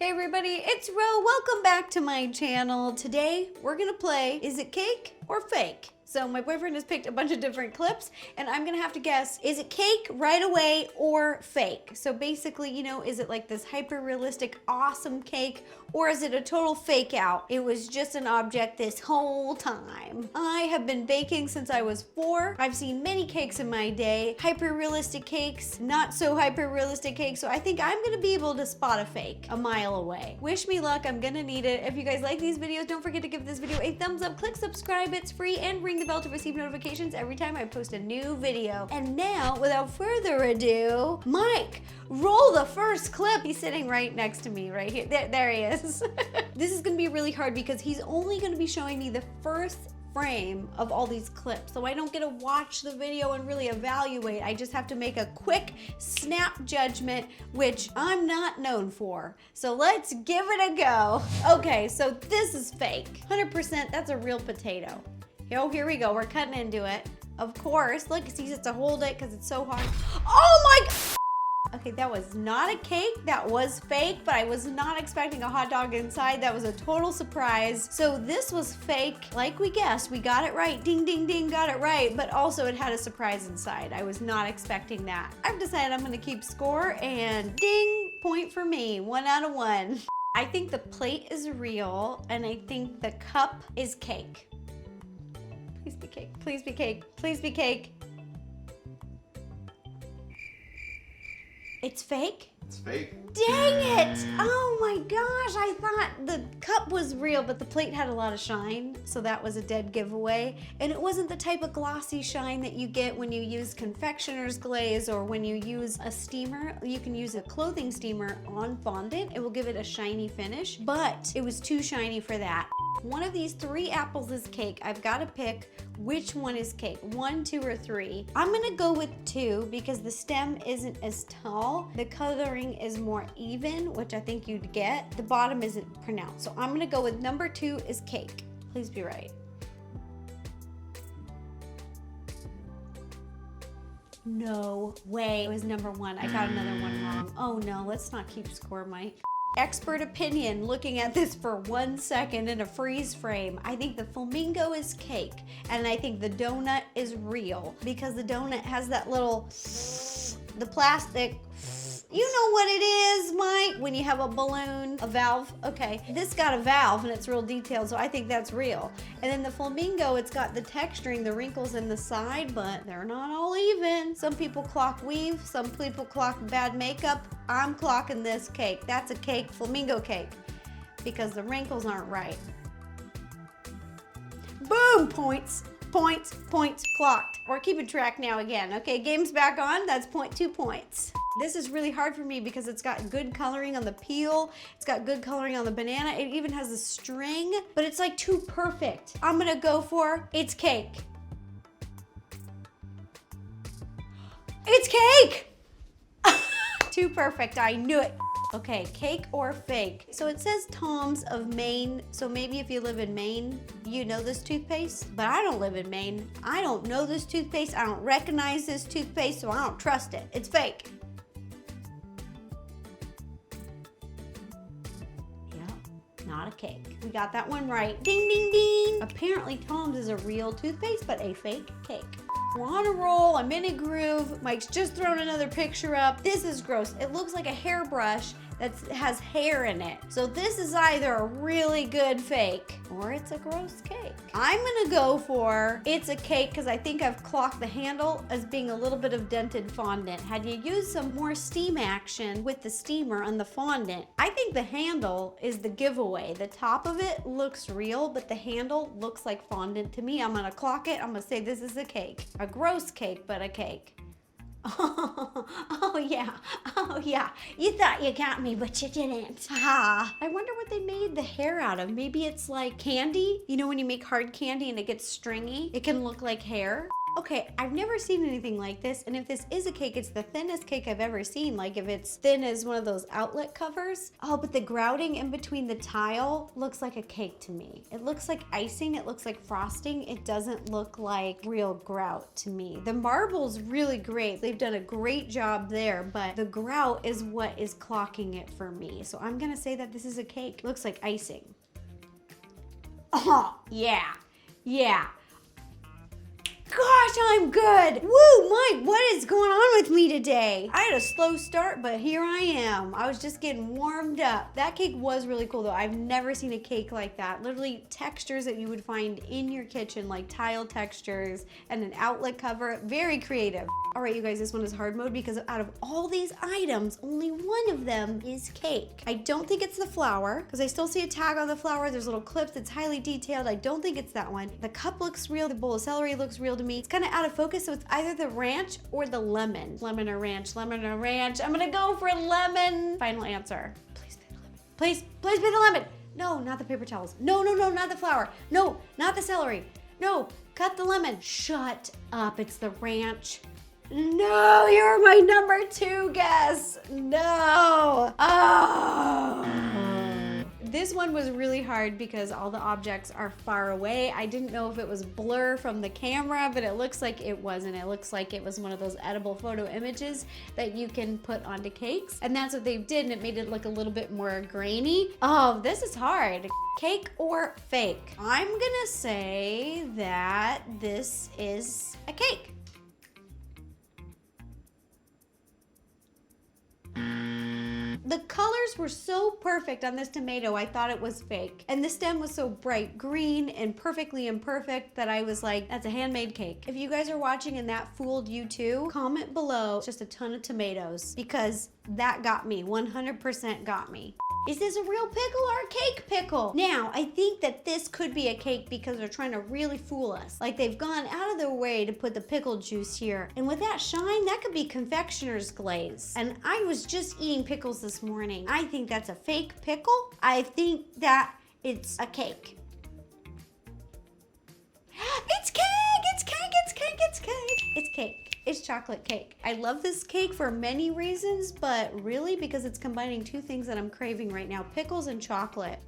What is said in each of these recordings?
Hey everybody, it's Ro. Welcome back to my channel. Today we're gonna play Is It Cake or Fake? So my boyfriend has picked a bunch of different clips and I'm gonna have to guess, is it cake right away or fake? So basically, you know, is it like this hyper realistic awesome cake or is it a total fake out? It was just an object this whole time. I have been baking since I was 4. I've seen many cakes in my day, hyper realistic cakes, not so hyper realistic cakes, so I think I'm gonna be able to spot a fake a mile away. Wish me luck, I'm gonna need it. If you guys like these videos, don't forget to give this video a thumbs up, click subscribe, it's free, and ring the bell to receive notifications every time I post a new video. And now, without further ado, Mike, roll the first clip. He's sitting right next to me, right here. There he is. This is gonna be really hard because he's only gonna be showing me the first frame of all these clips. So I don't get to watch the video and really evaluate. I just have to make a quick snap judgment, which I'm not known for. So let's give it a go. Okay, so this is fake. 100%, that's a real potato. Oh, here we go, we're cutting into it. Of course, look, it's easy to hold it because it's so hard. Oh my God! Okay, that was not a cake, that was fake, but I was not expecting a hot dog inside. That was a total surprise. So this was fake, like we guessed, we got it right. Ding, ding, ding, got it right, but also it had a surprise inside. I was not expecting that. I've decided I'm gonna keep score and ding, point for me, 1 out of 1. I think the plate is real and I think the cup is cake. Please be cake, please be cake, please be cake. It's fake? It's fake. Dang it! Oh my gosh, I thought the cup was real, but the plate had a lot of shine, so that was a dead giveaway. And it wasn't the type of glossy shine that you get when you use confectioner's glaze or when you use a steamer. You can use a clothing steamer on fondant. It will give it a shiny finish, but it was too shiny for that. One of these 3 apples is cake. I've got to pick which one is cake, 1, 2, or 3. I'm gonna go with 2 because the stem isn't as tall. The coloring is more even, which I think you'd get. The bottom isn't pronounced. So I'm gonna go with number 2 is cake. Please be right. No way, it was number 1. I got another one wrong. Oh no, let's not keep score, Mike. Expert opinion, looking at this for 1 second in a freeze frame. I think the flamingo is cake, and I think the donut is real because the donut has that little, the plastic, you know what it is, Mike? When you have a balloon, a valve, okay. This got a valve and it's real detailed, so I think that's real. And then the flamingo, it's got the texturing, the wrinkles in the side, but they're not all even. Some people clock weave, some people clock bad makeup. I'm clocking this cake. That's a cake, flamingo cake, because the wrinkles aren't right. Boom, points, points, points, clocked. We're keeping track now again. Okay, game's back on, that's 2 points. This is really hard for me because it's got good coloring on the peel, it's got good coloring on the banana, it even has a string, but it's like too perfect. I'm gonna go for, it's cake. It's cake! Too perfect, I knew it. Okay, cake or fake? So it says Tom's of Maine, so maybe if you live in Maine, you know this toothpaste, but I don't live in Maine. I don't know this toothpaste, I don't recognize this toothpaste, so I don't trust it. It's fake. Not a cake. We got that one right. Ding, ding, ding. Apparently Tom's is a real toothpaste, but a fake cake. We're on a roll, I'm in a groove. Mike's just thrown another picture up. This is gross. It looks like a hairbrush that has hair in it. So this is either a really good fake or it's a gross cake. I'm gonna go for it's a cake because I think I've clocked the handle as being a little bit of dented fondant. Had you used some more steam action with the steamer on the fondant, I think the handle is the giveaway. The top of it looks real, but the handle looks like fondant to me. I'm gonna clock it. I'm gonna say this is a cake. A gross cake, but a cake. Oh yeah, you thought you got me, but you didn't. Ha. I wonder what they made the hair out of. Maybe it's like candy. You know when you make hard candy and it gets stringy? It can look like hair. Okay, I've never seen anything like this, and if this is a cake, it's the thinnest cake I've ever seen. Like if it's thin as one of those outlet covers. Oh, but the grouting in between the tile looks like a cake to me. It looks like icing, it looks like frosting. It doesn't look like real grout to me. The marble's really great. They've done a great job there, but the grout is what is clocking it for me. So I'm gonna say that this is a cake. Looks like icing. Oh, yeah, yeah. Gosh, I'm good. Woo, Mike, what is going on with me today? I had a slow start, but here I am. I was just getting warmed up. That cake was really cool though. I've never seen a cake like that. Literally textures that you would find in your kitchen, like tile textures and an outlet cover. Very creative. All right, you guys, this one is hard mode because out of all these items, only one of them is cake. I don't think it's the flour because I still see a tag on the flour. There's little clips. It's highly detailed. I don't think it's that one. The cup looks real. The bowl of celery looks real to me. It's kind of out of focus, so it's either the ranch or the lemon. Lemon or ranch, lemon or ranch. I'm gonna go for lemon. Final answer. Please be the lemon. Please be the lemon. No, not the paper towels. No, not the flour. No, not the celery. No, cut the lemon. Shut up, it's the ranch. No, you're my number 2 guess. No. Oh. This one was really hard because all the objects are far away. I didn't know if it was blur from the camera, but it looks like it wasn't. It looks like it was one of those edible photo images that you can put onto cakes. And that's what they did, and it made it look a little bit more grainy. Oh, this is hard. Cake or fake? I'm gonna say that this is a cake. The colors were so perfect on this tomato, I thought it was fake. And the stem was so bright green and perfectly imperfect that I was like, that's a handmade cake. If you guys are watching and that fooled you too, comment below just a ton of tomatoes because that got me, 100% got me. Is this a real pickle or a cake pickle? Now, I think that this could be a cake because they're trying to really fool us. Like they've gone out of their way to put the pickle juice here. And with that shine, that could be confectioner's glaze. And I was just eating pickles this morning. I think that's a fake pickle. I think that it's a cake. It's cake, it's cake, it's cake, it's cake. It's cake. It's chocolate cake. I love this cake for many reasons, but really because it's combining 2 things that I'm craving right now, pickles and chocolate.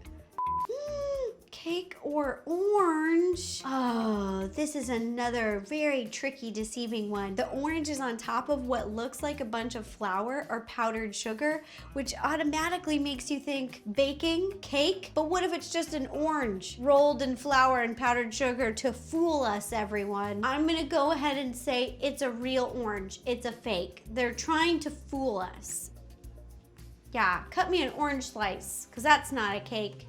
Cake or orange? Oh, this is another very tricky, deceiving one. The orange is on top of what looks like a bunch of flour or powdered sugar, which automatically makes you think baking, cake. But what if it's just an orange rolled in flour and powdered sugar to fool us, everyone? I'm gonna go ahead and say it's a real orange. It's a fake. They're trying to fool us. Yeah, cut me an orange slice, because that's not a cake.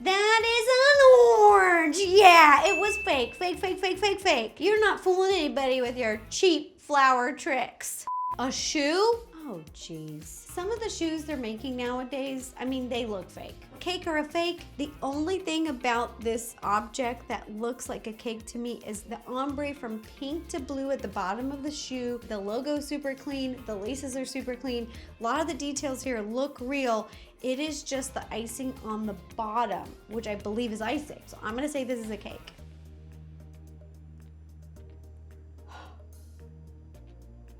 That is an orange. Yeah, it was fake. Fake. You're not fooling anybody with your cheap flour tricks. A shoe? Oh, geez. Some of the shoes they're making nowadays, I mean, they look fake. Cake or a fake? The only thing about this object that looks like a cake to me is the ombre from pink to blue at the bottom of the shoe. The logo's super clean. The laces are super clean. A lot of the details here look real. It is just the icing on the bottom, which I believe is icing. So I'm gonna say this is a cake.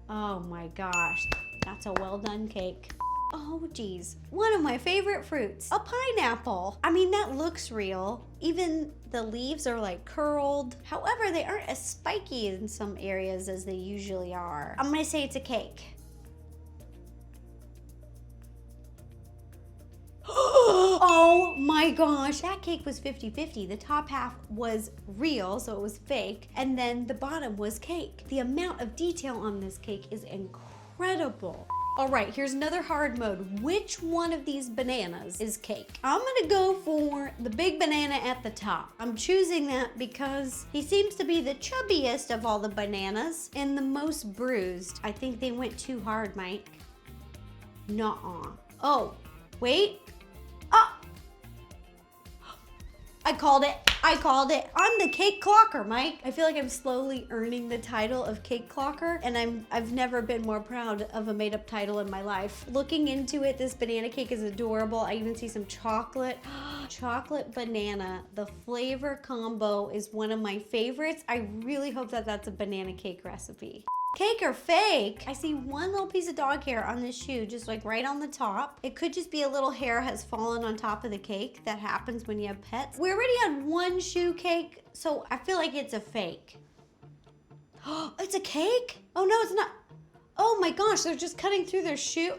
Oh my gosh, that's a well done cake. Oh geez, one of my favorite fruits, a pineapple. I mean, that looks real. Even the leaves are like curled. However, they aren't as spiky in some areas as they usually are. I'm gonna say it's a cake. Oh my gosh, that cake was 50-50. The top half was real, so it was fake, and then the bottom was cake. The amount of detail on this cake is incredible. All right, here's another hard mode. Which one of these bananas is cake? I'm gonna go for the big banana at the top. I'm choosing that because he seems to be the chubbiest of all the bananas and the most bruised. I think they went too hard, Mike. Nuh-uh. Oh, wait. Oh! I called it. I called it. I'm the cake clocker, Mike. I feel like I'm slowly earning the title of cake clocker, and I've never been more proud of a made-up title in my life. Looking into it, this banana cake is adorable. I even see some chocolate. Chocolate banana. The flavor combo is one of my favorites. I really hope that that's a banana cake recipe. Cake or fake? I see one little piece of dog hair on this shoe, just like right on the top. It could just be a little hair has fallen on top of the cake. That happens when you have pets. We already had one shoe cake, so I feel like it's a fake. Oh, it's a cake? Oh no, it's not. Oh my gosh, they're just cutting through their shoe.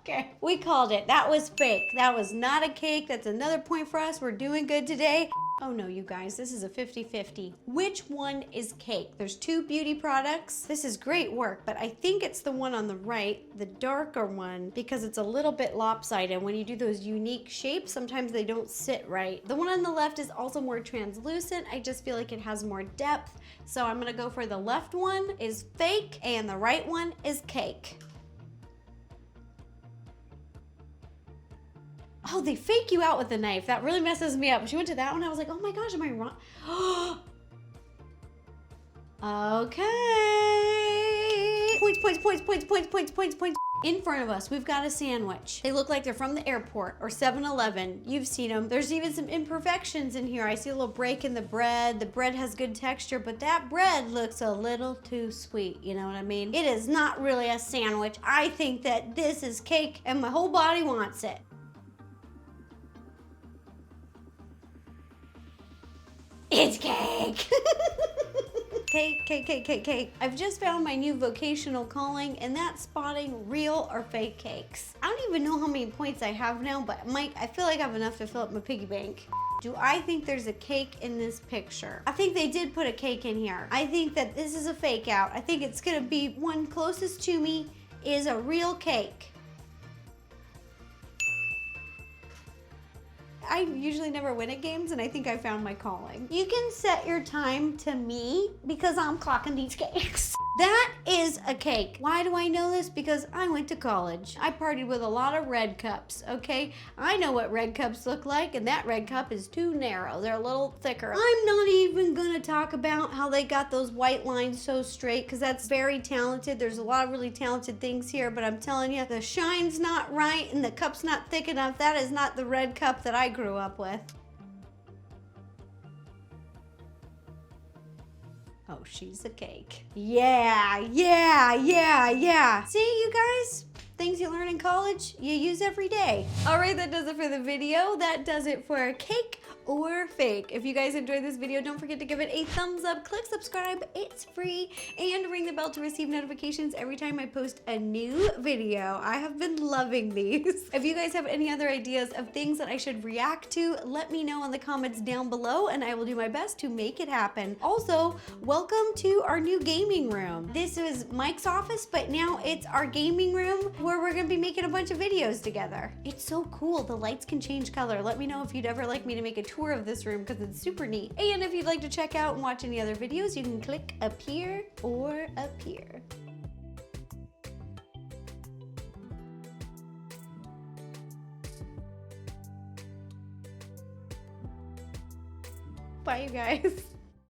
Okay, we called it. That was fake. That was not a cake. That's another point for us. We're doing good today. Oh no, you guys, this is a 50-50. Which one is cake? There's two beauty products. This is great work, but I think it's the one on the right, the darker one, because it's a little bit lopsided. When you do those unique shapes, sometimes they don't sit right. The one on the left is also more translucent. I just feel like it has more depth. So I'm gonna go for the left one is fake and the right one is cake. Oh, they fake you out with the knife. That really messes me up. When she went to that one, I was like, oh my gosh, am I wrong? Okay. Points. In front of us, we've got a sandwich. They look like they're from the airport or 7-Eleven. You've seen them. There's even some imperfections in here. I see a little break in the bread. The bread has good texture, but that bread looks a little too sweet. You know what I mean? It is not really a sandwich. I think that this is cake and my whole body wants it. It's cake. Cake. I've just found my new vocational calling, and that's spotting real or fake cakes. I don't even know how many points I have now, but Mike, I feel like I have enough to fill up my piggy bank. Do I think there's a cake in this picture? I think they did put a cake in here. I think that this is a fake out. I think it's gonna be one closest to me is a real cake. I usually never win at games, and I think I found my calling. You can set your time to me because I'm clocking these cakes. That is a cake. Why do I know this? Because I went to college. I partied with a lot of red cups, okay? I know what red cups look like, and that red cup is too narrow. They're a little thicker. I'm not even gonna talk about how they got those white lines so straight, because that's very talented. There's a lot of really talented things here, but I'm telling you, the shine's not right and the cup's not thick enough. That is not the red cup that I grew up with. Oh, she's a cake. Yeah. See, you guys? Things you learn in college, you use every day. All right, that does it for the video. That does it for cake or fake. If you guys enjoyed this video, don't forget to give it a thumbs up, click subscribe, it's free, and ring the bell to receive notifications every time I post a new video. I have been loving these. If you guys have any other ideas of things that I should react to, let me know in the comments down below, and I will do my best to make it happen. Also, welcome to our new gaming room. This was Mike's office, but now it's our gaming room where we're gonna be making a bunch of videos together. It's so cool. The lights can change color. Let me know if you'd ever like me to make a tour of this room because it's super neat. And if you'd like to check out and watch any other videos, you can click up here or up here. Bye, you guys.